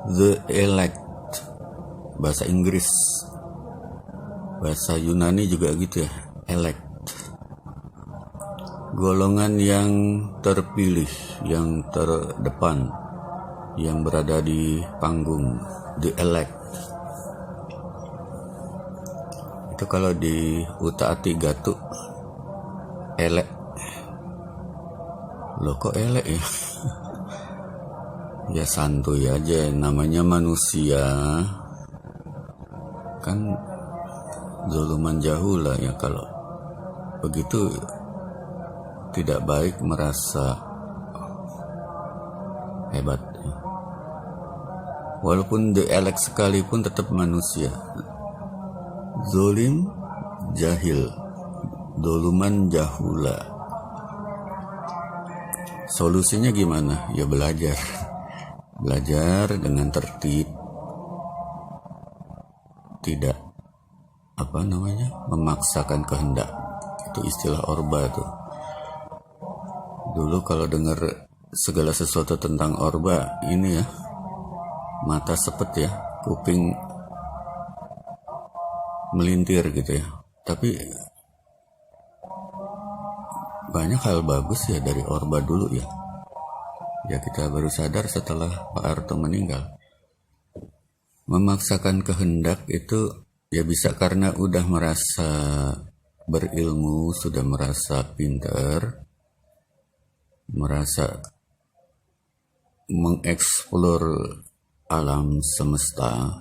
The elect, bahasa Inggris. Bahasa Yunani juga gitu ya, elect. Golongan yang terpilih, yang terdepan, yang berada di panggung, the elect. Itu kalau di Uta-Ati Gatu, elek. Loh kok elek ya? Ya santuy aja, namanya manusia. Kan zuluman jahula ya, kalau begitu tidak baik merasa hebat. Walaupun the elect sekalipun tetap manusia. Zolim, jahil, doluman jahula. Solusinya gimana? Ya belajar dengan tertib, tidak memaksakan kehendak. Itu istilah orba tuh. Dulu kalau dengar segala sesuatu tentang orba ini ya, mata sepet ya, kuping melintir gitu ya. Tapi banyak hal bagus ya dari orba dulu ya. Ya kita baru sadar setelah Pak Harto meninggal. Memaksakan kehendak itu ya bisa karena udah merasa berilmu, sudah merasa pintar, merasa mengeksplor alam semesta.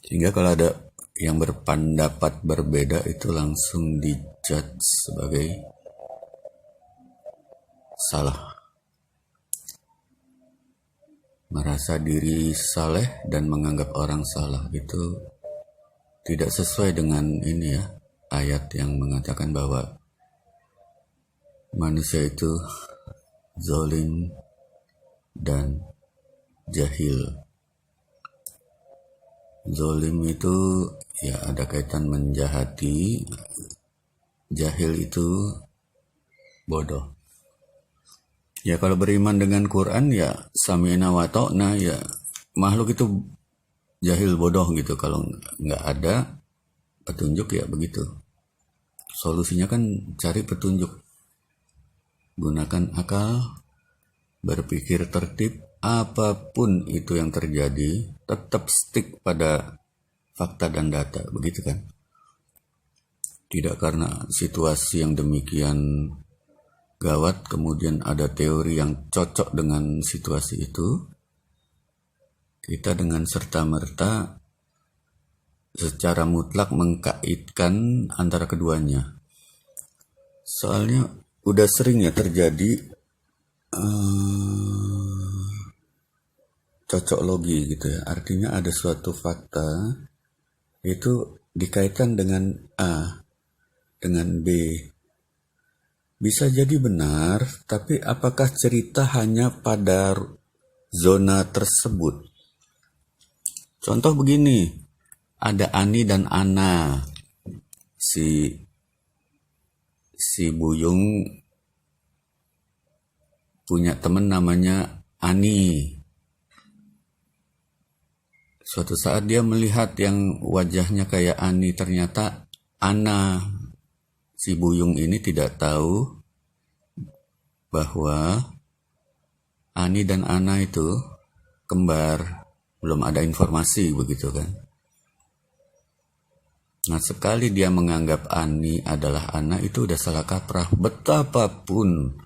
Sehingga kalau ada yang berpendapat berbeda itu langsung dijudge sebagai salah. Merasa diri saleh dan menganggap orang salah itu tidak sesuai dengan ini ya, ayat yang mengatakan bahwa manusia itu zalim dan jahil. Zalim itu ya ada kaitan menjahati, jahil itu bodoh. Ya kalau beriman dengan Quran ya sami'na wa ta'na, ya makhluk itu jahil bodoh gitu. Kalau nggak ada petunjuk ya begitu. Solusinya kan cari petunjuk. Gunakan akal, berpikir tertib, apapun itu yang terjadi tetap stick pada fakta dan data, begitu kan? Tidak karena situasi yang demikian gawat kemudian ada teori yang cocok dengan situasi itu, kita dengan serta-merta secara mutlak mengkaitkan antara keduanya. Soalnya udah sering ya terjadi cocok logi gitu ya. Artinya ada suatu fakta itu dikaitkan dengan A, dengan B. Bisa jadi benar, tapi apakah cerita hanya pada zona tersebut? Contoh begini, ada Ani dan Ana. Si Buyung punya teman namanya Ani. Suatu saat dia melihat yang wajahnya kayak Ani, ternyata Ana. Si Buyung ini tidak tahu bahwa Ani dan Ana itu kembar. Belum ada informasi begitu kan. Nah sekali dia menganggap Ani adalah Ana, itu udah salah kaprah. Betapapun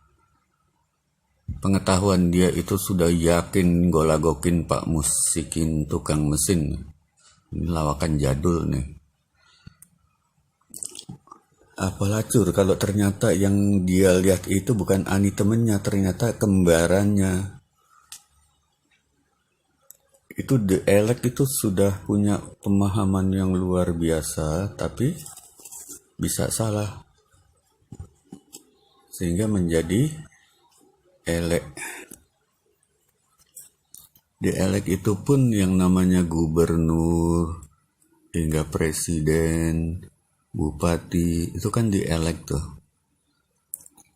pengetahuan dia itu sudah yakin golagokin Pak Musikin tukang mesin. Ini lawakan jadul nih. Apalah cur kalau ternyata yang dia lihat itu bukan Ani temennya, ternyata kembarannya. Itu the elect itu sudah punya pemahaman yang luar biasa, tapi bisa salah. Sehingga menjadi elect. The elect itu pun yang namanya gubernur, hingga presiden, bupati, itu kan di elect tuh.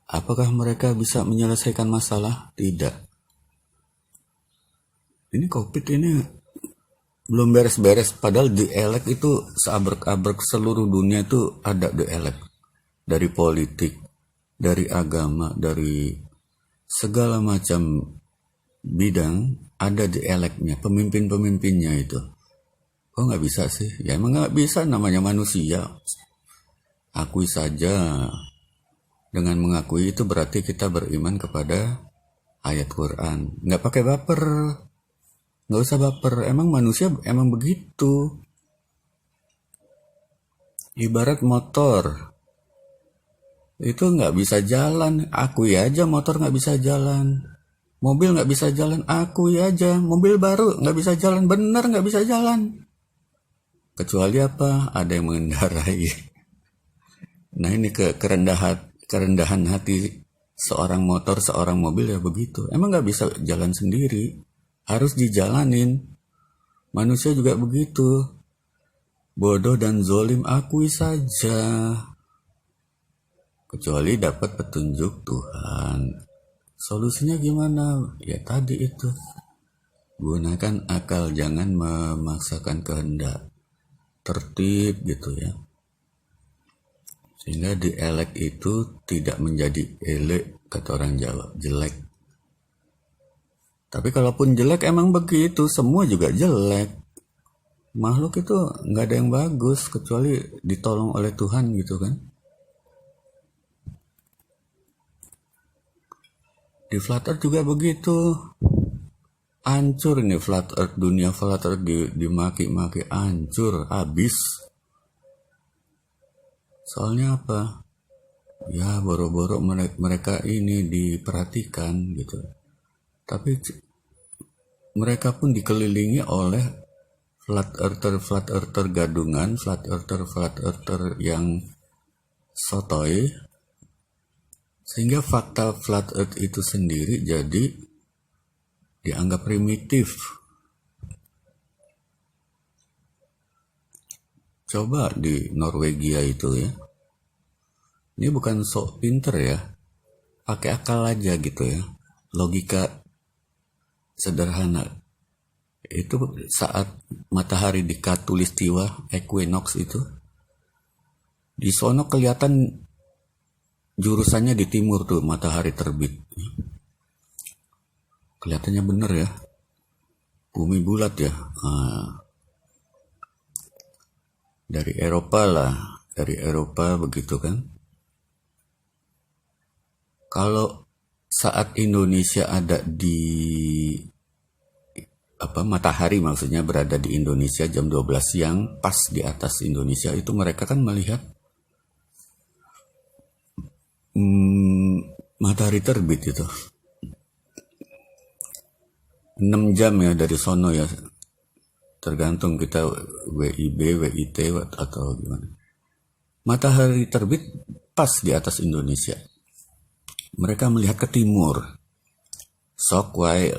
Apakah mereka bisa menyelesaikan masalah? Tidak. Ini COVID ini belum beres-beres, padahal dielek itu seabrek-abrek seluruh dunia itu ada dielek. Dari politik, dari agama, dari segala macam bidang ada dieleknya, pemimpin-pemimpinnya itu. Oh nggak bisa sih? Ya emang nggak bisa, namanya manusia. Akui saja. Dengan mengakui itu berarti kita beriman kepada ayat Quran. Nggak pakai baper. Nggak usah baper. Emang manusia emang begitu. Ibarat motor. Itu nggak bisa jalan. Akui aja motor nggak bisa jalan. Mobil nggak bisa jalan. Akui aja. Mobil baru nggak bisa jalan. Bener nggak bisa jalan. Kecuali apa? Ada yang mengendarai. Nah ini kerendahan hati seorang motor, seorang mobil ya begitu. Emang nggak bisa jalan sendiri, harus dijalanin. Manusia juga begitu, bodoh dan zolim, akui saja. Kecuali dapat petunjuk Tuhan. Solusinya gimana? Ya tadi itu, gunakan akal, jangan memaksakan kehendak. Tertib gitu ya. Sehingga dielek itu tidak menjadi elek, kata orang Jawa, jelek. Tapi kalaupun jelek emang begitu, semua juga jelek. Makhluk itu nggak ada yang bagus kecuali ditolong oleh Tuhan gitu kan. Di flat earth juga begitu. Hancur ini flat earth, dunia flat earth dimaki-maki, hancur, habis. Soalnya apa? Ya boro-boro mereka ini diperhatikan gitu. Tapi mereka pun dikelilingi oleh flat earther gadungan, flat earther yang sotoy. Sehingga fakta flat earth itu sendiri jadi dianggap primitif. Coba di Norwegia itu ya. Ini bukan sok pinter ya. Pakai akal aja gitu ya. Logika sederhana. Itu saat matahari di Khatulistiwa, equinox itu. Di sono kelihatan jurusannya di timur tuh matahari terbit. Kelihatannya bener ya. Bumi bulat ya. Dari Eropa begitu kan. Kalau saat Indonesia ada di matahari maksudnya berada di Indonesia jam 12 siang pas di atas Indonesia, itu mereka kan melihat matahari terbit itu 6 jam ya dari sono ya, tergantung kita WIB, WIT atau gimana. Matahari terbit pas di atas Indonesia. Mereka melihat ke timur. Sok wae,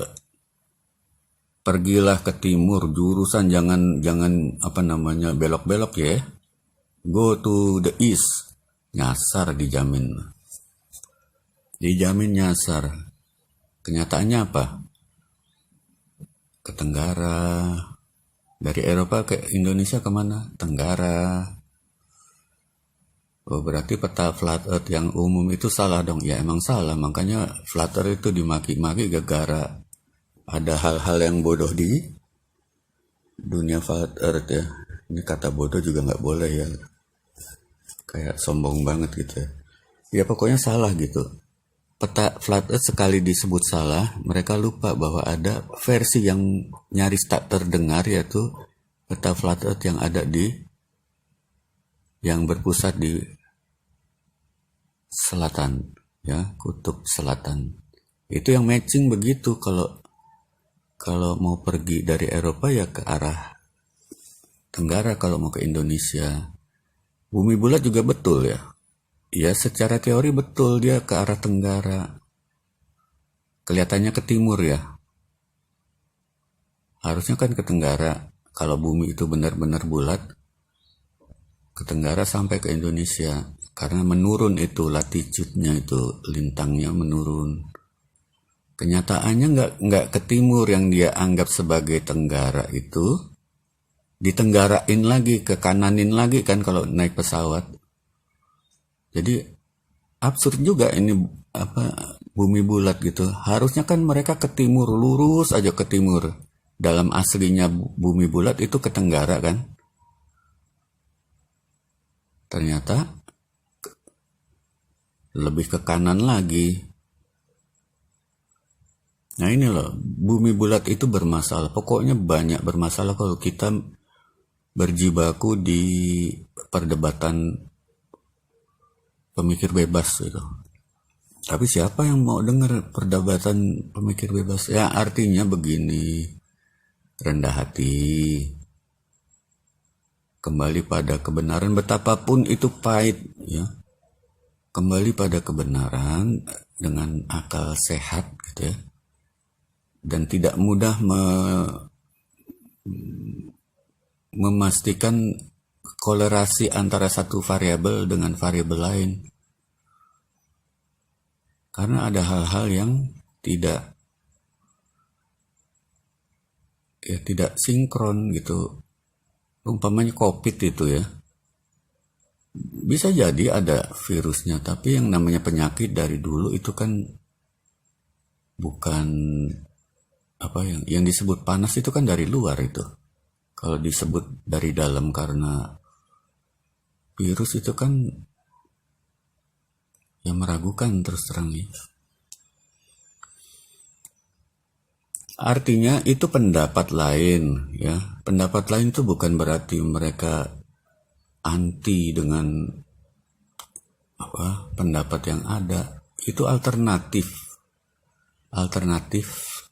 pergilah ke timur, jurusan jangan belok-belok ya. Go to the east. Nyasar dijamin. Dijamin nyasar. Kenyataannya apa? Ke Tenggara. Dari Eropa ke Indonesia kemana? Tenggara. Oh, berarti peta flat earth yang umum itu salah dong. Ya emang salah, makanya flat earth itu dimaki-maki gara-gara ada hal-hal yang bodoh di dunia flat earth ya. Ini kata bodoh juga nggak boleh ya. Kayak sombong banget gitu ya. Ya pokoknya salah gitu. Peta flat earth sekali disebut salah, mereka lupa bahwa ada versi yang nyaris tak terdengar, yaitu peta flat earth yang berpusat di selatan ya, kutub selatan. Itu yang matching begitu. Kalau mau pergi dari Eropa ya ke arah Tenggara, kalau mau ke Indonesia. Bumi bulat juga betul ya. Ya secara teori betul, dia ke arah Tenggara. Kelihatannya ke timur ya. Harusnya kan ke Tenggara. Kalau bumi itu benar-benar bulat, ke Tenggara sampai ke Indonesia. Karena menurun itu latitude-nya, itu lintangnya menurun. Kenyataannya nggak ke timur yang dia anggap sebagai tenggara itu, ditenggarain lagi, ke kananin lagi kan kalau naik pesawat. Jadi absurd juga ini bumi bulat gitu. Harusnya kan mereka ke timur, lurus aja ke timur. Dalam aslinya bumi bulat itu ke tenggara kan. Ternyata lebih ke kanan lagi. Nah ini loh, bumi bulat itu bermasalah. Pokoknya banyak bermasalah kalau kita berjibaku di perdebatan pemikir bebas gitu. Tapi siapa yang mau dengar perdebatan pemikir bebas? Ya artinya begini, rendah hati, kembali pada kebenaran betapapun itu pahit ya. Kembali pada kebenaran dengan akal sehat gitu ya. Dan tidak mudah memastikan kolerasi antara satu variabel dengan variabel lain. Karena ada hal-hal yang tidak sinkron gitu. Umpamanya COVID itu ya. Bisa jadi ada virusnya, tapi yang namanya penyakit dari dulu itu kan bukan yang disebut panas itu kan dari luar itu. Kalau disebut dari dalam karena virus itu kan yang meragukan terus terang ya. Artinya itu pendapat lain ya. Pendapat lain itu bukan berarti mereka anti dengan pendapat yang ada. Itu alternatif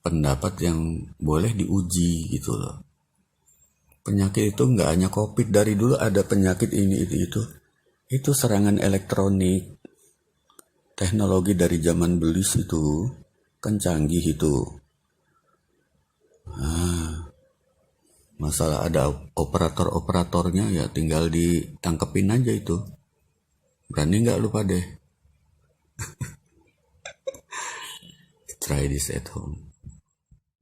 pendapat yang boleh diuji gitu loh. Penyakit itu nggak hanya COVID, dari dulu ada penyakit ini itu. Itu serangan elektronik, teknologi dari zaman belis itu kan canggih itu. Masalah ada operatornya ya tinggal ditangkepin aja itu. Berani nggak lupa deh? Try this at home.